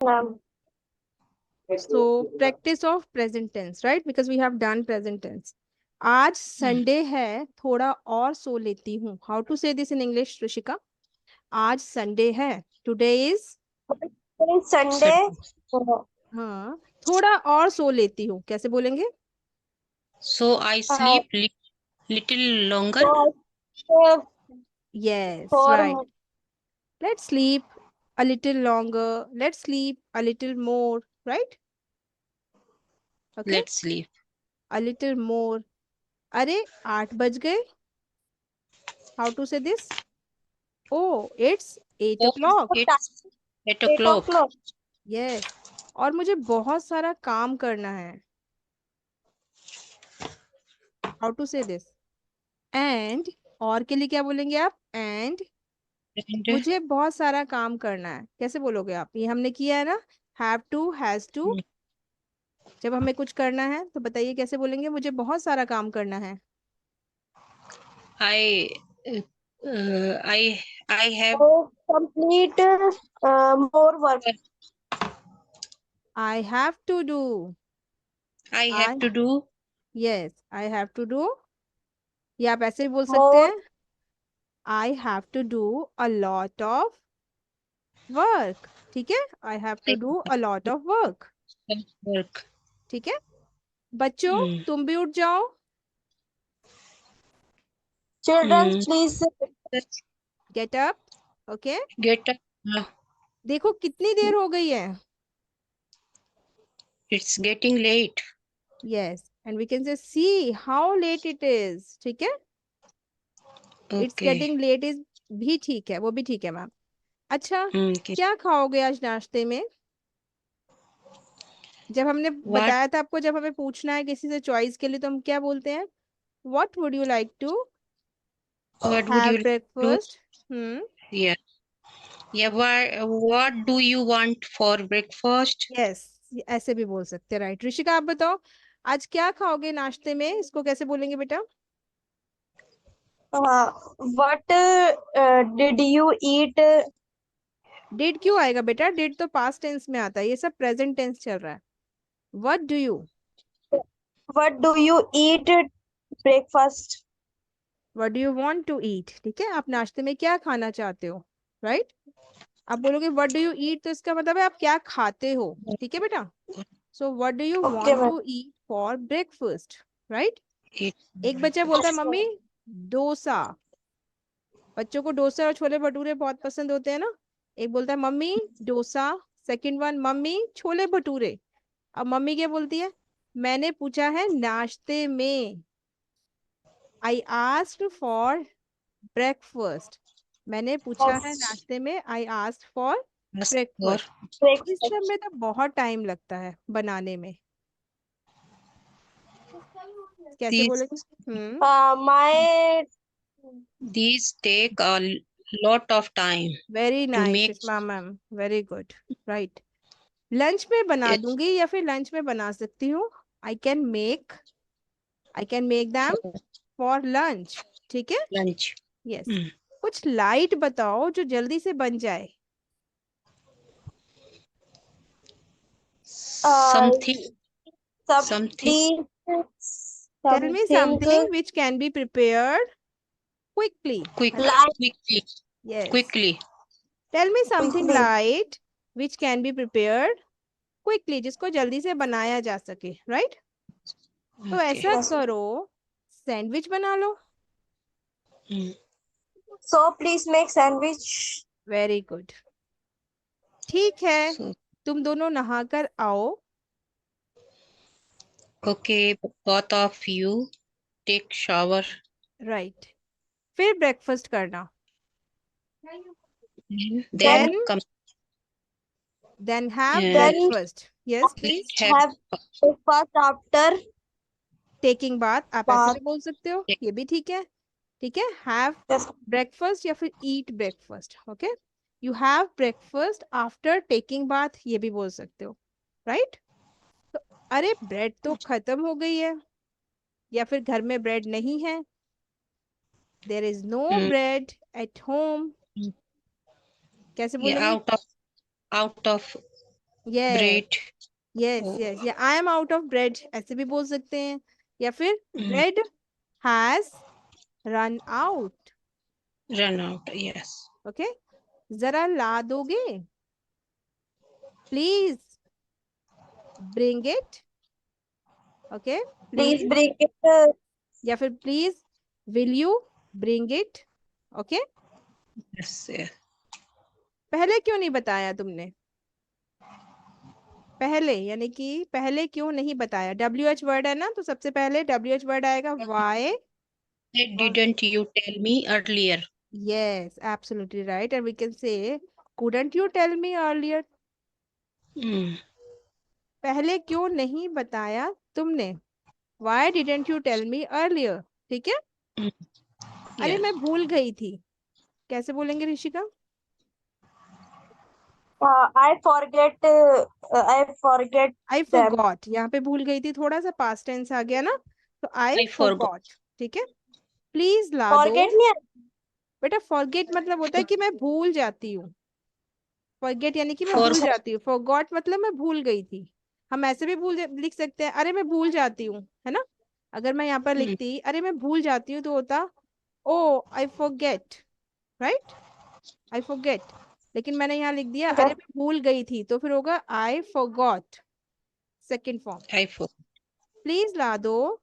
Ma'am. So practice of present tense, right? Because we have done present tense. आज Sunday है, थोड़ा और सो लेती हूँ. How to say this in English, Rishika? आज संडे है. Today is Sunday. हाँ, थोड़ा और सो लेती हूँ. कैसे बोलेंगे? So I sleep little longer. Yes, right. For Let's sleep a little longer. Let's sleep a little more, right? Okay. Let's sleep. A little more. अरे 8 बज गए. How to say this? Oh, it's 8 Oh, o'clock. it's 8 8 o'clock. o'clock। Yes. और मुझे बहुत सारा काम करना है. How to say this? And और के लिए क्या बोलेंगे आप? And And मुझे बहुत सारा काम करना है. कैसे बोलोगे आप? ये हमने किया है ना. Have to, has to. जब हमें कुछ करना है तो बताइए कैसे बोलेंगे? मुझे बहुत सारा काम करना है. I I have complete more work. I have to do. I have I to do Yes, I have to do. या आप ऐसे भी बोल सकते मोर हैं. I have to do a lot of work. ठीक है. I have to do a lot of work. some work. ठीक है. बच्चों तुम भी उठ जाओ. Children Mm. Please. Get up. Okay. Get up. देखो कितनी देर हो गई है. It's getting late. Yes. And we can say see how late it is. ठीक है. It's Okay. getting late is भी ठीक है. वो भी ठीक है मैम. अच्छा, Okay. क्या खाओगे आज नाश्ते में? जब हमने What बताया था आपको, जब हमें पूछना है किसी से चॉइस के लिए तो हम क्या बोलते हैं? What would you like to what would you have like to? breakfast? Yeah. Yeah. What do you want for breakfast? Yes, ऐसे भी बोल सकते हैं. राइट. ऋषिका आप बताओ, आज क्या खाओगे नाश्ते में? इसको कैसे बोलेंगे बेटा? What did you eat. Did क्यों आएगा बेटा? डिड तो पास्ट टेंस में आता है. ये सब प्रेजेंट टेंस चल रहा है. What do you what do you eat breakfast. What do you want to eat? ठीक है. आप नाश्ते में क्या खाना चाहते हो? राइट. आप बोलोगे व्हाट डू यू ईट तो इसका मतलब है आप क्या खाते हो. ठीक है बेटा. So what do you okay want ma'am. To eat for breakfast? Right. Eat एक बच्चा बोलता है breakfast. मम्मी डोसा. बच्चों को डोसा और छोले भटूरे बहुत पसंद होते हैं ना. एक बोलता है mummy dosa. Second one mummy chole bhature. अब मम्मी क्या बोलती है? मैंने पूछा है नाश्ते में. I asked for breakfast. मैंने पूछा है नाश्ते में. I asked for Ask for breakfast. इस सब में तो बहुत टाइम लगता है बनाने में. कैसे these. बोलेंगे? My These take a lot of time very to nice make. Sushma ma'am. Very good. Right. Lunch में बना It दूंगी या फिर लंच में बना सकती हूँ. I can make them for for lunch. ठीक है. lunch. यस. कुछ लाइट बताओ जो जल्दी से बन जाए. Something. सब Something. Please tell me something something which can be prepared quickly. Quick. है ना. Quickly. Yes. Quickly. Tell me something quickly. Light which can be prepared quickly, जिसको जल्दी से बनाया जा सके. राइट. तो Okay. ऐसा करो, सैंडविच बना लो. Mm. So please make sandwich. Very good. ठीक है. So तुम दोनों नहाकर आओ. okay, both of you take shower. Right. फिर ब्रेकफास्ट करना. Then then come. Then have then breakfast. Yes please. Have have breakfast after taking bath. आप ऐसे बाथ। भी बोल सकते हो. ये भी ठीक है. ठीक है. हैव ब्रेकफास्ट या फिर eat breakfast. Okay. You have breakfast after taking bath. ये भी बोल सकते हो. राइट. तो अरे ब्रेड तो खत्म हो गई है, या फिर घर में ब्रेड नहीं है. There is no bread at home. कैसे yeah, बोलेंगे? out of yes bread. Yes Oh, yes, या I am out of bread ऐसे भी बोल सकते हैं, या फिर bread has run out. run out. Yes. Okay, जरा ला दोगे, please bring it. Okay, Please please, bring it. या फिर please will you bring it. Okay, Yes. Yes. पहले क्यों नहीं बताया तुमने? पहले यानी कि पहले क्यों नहीं बताया? WH वर्ड है ना, तो सबसे पहले WH वर्ड आएगा Y. Why didn't you tell me earlier? Yes, absolutely right. And we can say, couldn't you tell me earlier? Mm. पहले क्यों नहीं बताया तुमने? Why didn't you tell me earlier? ठीक है। Mm. अरे Yes. मैं भूल गई थी, कैसे बोलेंगे Rishika? I forget. I forget I them. forgot, यहाँ पे भूल गई थी, थोड़ा सा past tense आ गया ना, तो I I forgot. forgot। ठीक है, प्लीज ला दो। Forget नहीं है? बेटा forget मतलब होता है कि मैं भूल जाती हूँ। forget यानी कि मैं For भूल जाती हूँ, forgot मतलब मैं भूल गई थी। हम ऐसे भी लिख सकते हैं, अरे मैं भूल जाती हूँ, है ना। अगर मैं यहाँ पर mm. लिखती अरे मैं भूल जाती हूँ, तो होता oh I forget, right, I forget. लेकिन मैंने यहाँ लिख दिया अरे Okay. मैं भूल गई थी, तो फिर होगा I forgot, second form. I forgot. Please ला दो,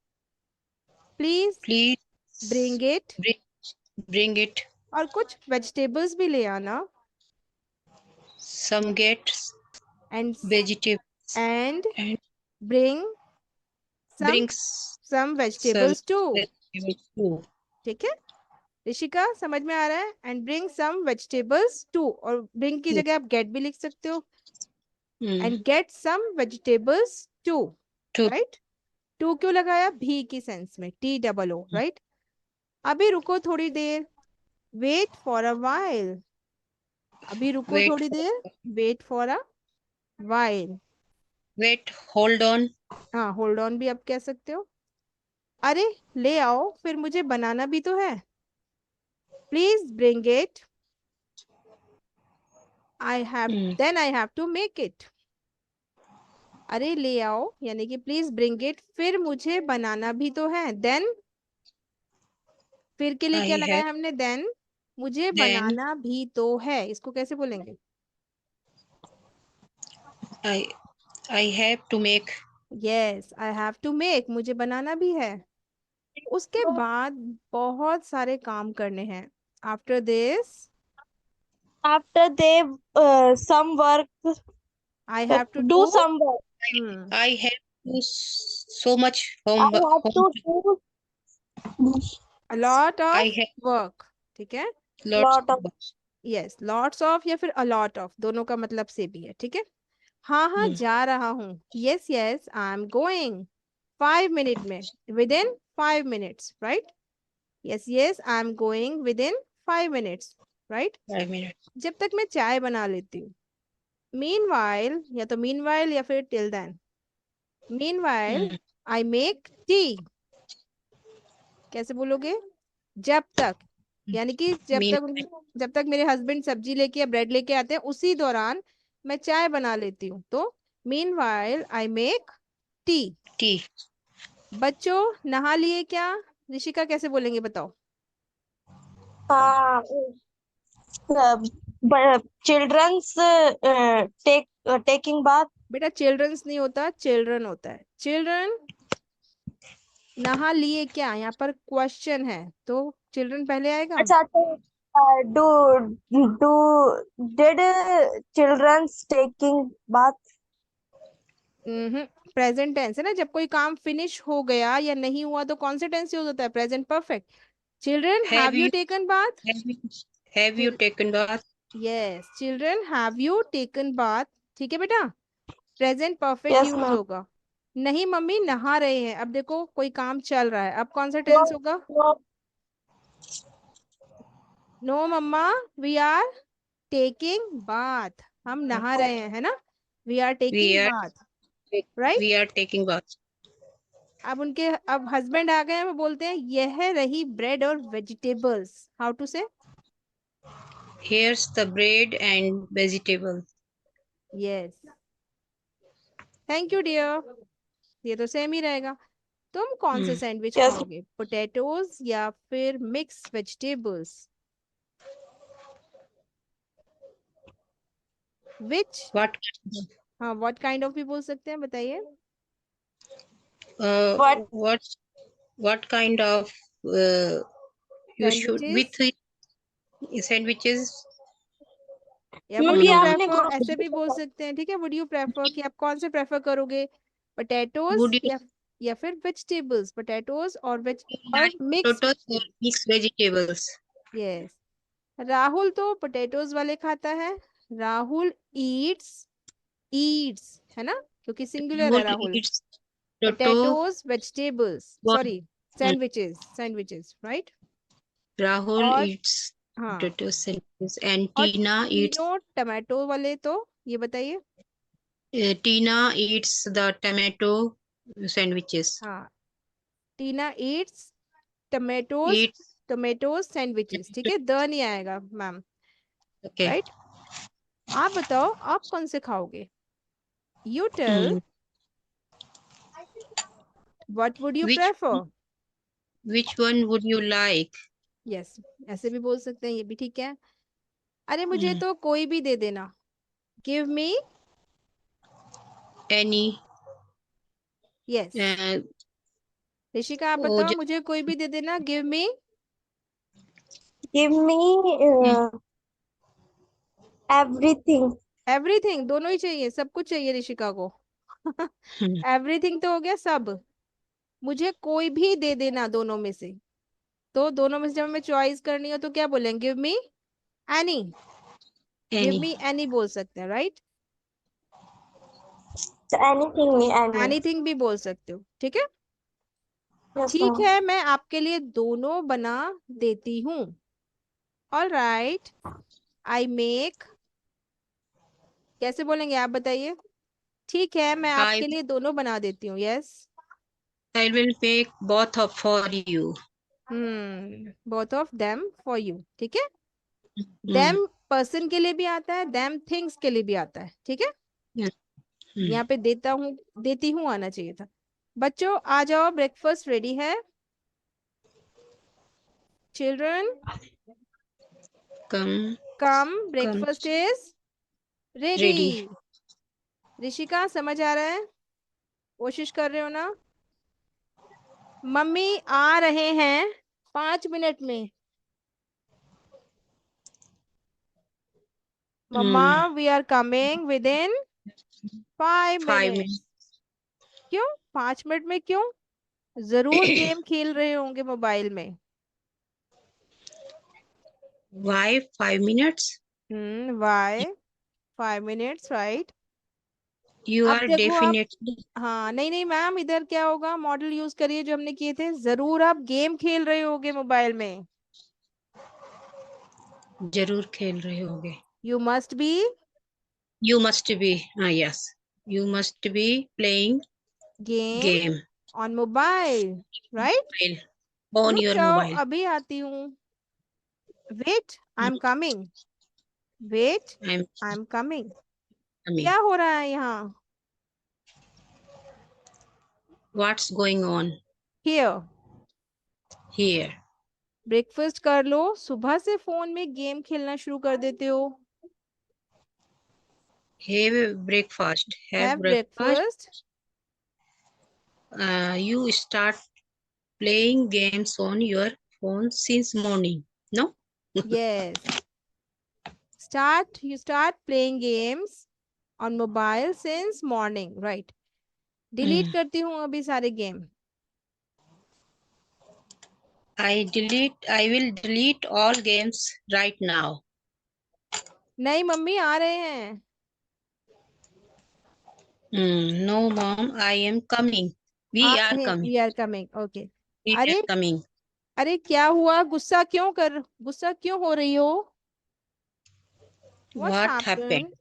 please Please bring it, bring, bring it. और कुछ वेजिटेबल्स भी ले आना। Some get and vegetables and and bring some brings some some vegetables too. vegetables too. ठीक है ऋषिका, समझ में आ रहा है? And bring some vegetables too, और ब्रिंग की Too. जगह आप गेट भी लिख सकते हो, Mm. And get some vegetables too, Too. Right. Too क्यों लगाया? भी की सेंस में, TOO, राइट। अभी रुको थोड़ी देर, वेट फॉर अ वाइल। अभी रुको Wait. थोड़ी देर, wait for a while. Wait. Hold on. हाँ, होल्ड ऑन भी आप कह सकते हो। अरे ले आओ, फिर मुझे बनाना भी तो है, please bring it, Mm. I have to make it. अरे ले आओ यानी कि प्लीज ब्रिंग इट, फिर मुझे बनाना भी तो है, देन, फिर के लिए I क्या have लगाया हमने? देन, मुझे then बनाना भी तो है, इसको कैसे बोलेंगे? I I have to make. Yes, I have to make, मुझे बनाना भी है। उसके बाद बहुत सारे काम करने हैं। After this After they some work, I have to do do some work. I have to so much I have home. to do a lot I of have work. ठीक है, lots lot of of. work. Yes, lots of या फिर a lot of, दोनों का मतलब से भी है। ठीक है, हाँ हाँ Mm. जा रहा हूँ, yes yes I am going, 5 minute में, within 5 minutes, right. Yes yes I am going within 5 minutes, right. 5 minutes. जब तक मैं चाय बना लेती हूँ, मीनवाइल, या तो मीनवाइल या फिर till then. Meanwhile Mm. I make tea, कैसे बोलोगे? जब तक, यानी कि Mean जब तक मेरे हस्बैंड सब्जी लेके या ब्रेड लेके आते हैं, उसी दौरान मैं चाय बना लेती हूँ, तो मीनवाइल आई मेक टी। tea. बच्चों नहा लिए क्या? ऋषिका कैसे बोलेंगे बताओ? Uh, children's taking bath. बेटा चिल्ड्रंस नहीं होता, चिल्ड्रन होता है। चिल्ड्रन नहा लिए क्या, यहाँ पर क्वेश्चन है, तो चिल्ड्रन पहले आएगा। अच्छा अच्छा, do did children's taking bath? Present tense है ना, जब कोई काम फिनिश हो गया या नहीं हुआ तो कौन से टेंस यूज होता है? Present perfect. Children Have have you you taken bath? have you have you taken bath? Yes, children have you taken bath. ठीक है बेटा, present perfect Yes, use ma'am. होगा। नहीं मम्मी नहा रहे हैं, अब देखो कोई काम चल रहा है, अब कौन सा टेंस No, होगा? no. नो मम्मा, वी आर टेकिंग बाथ, हम नहा रहे हैं, है ना, we are We taking are bath, right. we are taking bath. अब हस्बैंड आ गए हैं, वो बोलते हैं यह रही ब्रेड और वेजिटेबल्स, हाउ टू से? Here's the bread and vegetable. Yes, thank you dear, ये तो सेम ही रहेगा। तुम कौन से Hmm. Sandwich Yes. खाओगे, पोटैटोज या फिर मिक्स वेजिटेबल्स? विच, What हाँ व्हाट काइंड ऑफ भी बोल सकते हैं, बताइए। What? what what kind of you should sandwiches with sandwiches? या वुड क्योंकि यू Mm, आपने प्रेफर, ऐसे ग्रोसरी भी बोल सकते हैं, ठीक है। वुड यू प्रेफर कि आप कौन से प्रेफर करोगे, पोटैटोज would you या फिर वेजिटेबल्स, पोटैटोज और वेज और like mix. potatoes or mixed vegetables? Yes, Rahul तो पोटैटोज वाले खाता है। राहुल ईट्स, ईट्स है ना, क्योंकि सिंगुलर है Rahul Rahul. eats potato. Potatoes vegetables, One. Sorry sandwiches, sandwiches right. Rahul और eats हाँ, potato sandwiches and और Tina eats तीनों टमाटो वाले तो ये बताइए। Tina eats the tomato sandwiches. हाँ, Tina eats tomatoes, Eats tomatoes sandwiches, ठीक है, द नहीं आएगा मैम, okay. राइट। आप बताओ आप कौन से खाओगे, you tell, Mm. What would you Which prefer. which one would you like? Yes, ऐसे भी बोल सकते हैं, ये भी ठीक है। अरे मुझे Mm. तो कोई भी दे देना, give me. Any yes, uh, Rishika आप oh, बताओ, just, मुझे कोई भी दे देना, give me. give me mm, everything. Everything, दोनों ही चाहिए, सब कुछ चाहिए ऋषिका को। hmm, एवरीथिंग तो हो गया सब, मुझे कोई भी दे देना दोनों में से। तो दोनों में से जब हमें चॉइस करनी हो तो क्या बोलेंगे, give me any, give any. Me any बोल सकते हैं, right. So anything, any. Anything भी बोल सकते हो, ठीक है। Yes, ठीक ma'am. है, मैं आपके लिए दोनों बना देती हूँ। ऑल राइट, आई मेक, कैसे बोलेंगे आप बताइए। ठीक है, मैं I आपके लिए दोनों बना देती हूँ, yes. I will make both of for you. Both of them for you, ठीक है। Mm, देम पर्सन के लिए भी आता है, देम थिंग्स के लिए भी आता है, ठीक है। yeah, mm. यहाँ पे देता हूँ, देती हूँ आना चाहिए था। बच्चों आ जाओ, ब्रेकफास्ट रेडी है। Children Come, come, come, breakfast is ready. ready. Rishika समझ आ रहा है, कोशिश कर रहे हो ना। मम्मी आ रहे हैं 5 मिनट में। मम्मा Mm, we are coming within 5 minutes. 5 minutes. क्यों 5 मिनट में, क्यों, जरूर गेम खेल रहे होंगे मोबाइल में। Why 5 minutes? Why 5 minutes, right. You अब are देखो आप, definitely हाँ नहीं नहीं मैम, इधर क्या होगा, मॉडल यूज करिए जो हमने किए थे, जरूर आप गेम खेल रहे होगे मोबाइल में। जरूर खेल रहे होगे. You must be You must be, yes. You must be playing game game on mobile, right. while on रुक your जाओ mobile. अभी आती हूँ, wait I am coming, wait I'm I am coming. coming. क्या हो रहा है यहाँ, What's going on here. here? Breakfast कर लो, सुबह से फोन में गेम खेलना शुरू कर देते हो। Have breakfast. Have have breakfast. Breakfast. You start playing games on your phone since morning. No? Yes, start, you start playing games on mobile since morning, right. Delete Mm. करती हूँ अभी सारे गेम। I will delete all games right now. नहीं मम्मी आ रहे हैं। No, mom, I am coming. आ We are रहे, coming. We are coming, okay. We are अरे, coming. अरे क्या हुआ, गुस्सा क्यों हो रही हो, what's What happened, happened?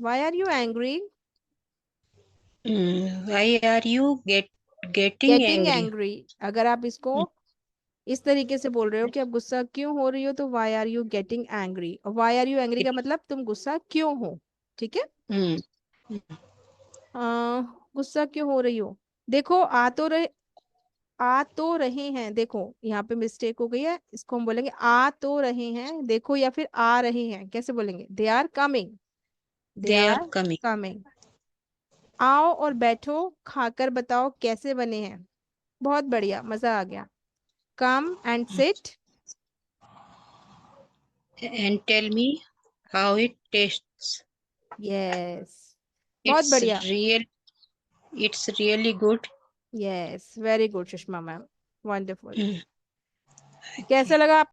Why are you angry, Why are you getting getting angry? Angry. अगर आप इसको इस तरीके से बोल रहे हो कि आप गुस्सा क्यों हो रही हो, तो why are you getting angry, और व्हाई आर यू एंग्री का मतलब तुम गुस्सा क्यों हो, ठीक है। Mm. गुस्सा क्यों हो रही हो? देखो आ तो रहे हैं, देखो यहाँ पे मिस्टेक हो गई है, इसको हम बोलेंगे आ तो रहे हैं, देखो, या फिर आ रहे हैं, कैसे बोलेंगे? They are coming, they They are are coming. Coming. आओ और बैठो, खाकर बताओ कैसे बने हैं। बहुत बढ़िया, मजा आ गया। Come and sit. And tell me how it tastes. Yes, बहुत It's बढ़िया। real. It's really good. Yes, very good Sushma ma'am, wonderful. Hmm. कैसा लगा आपको?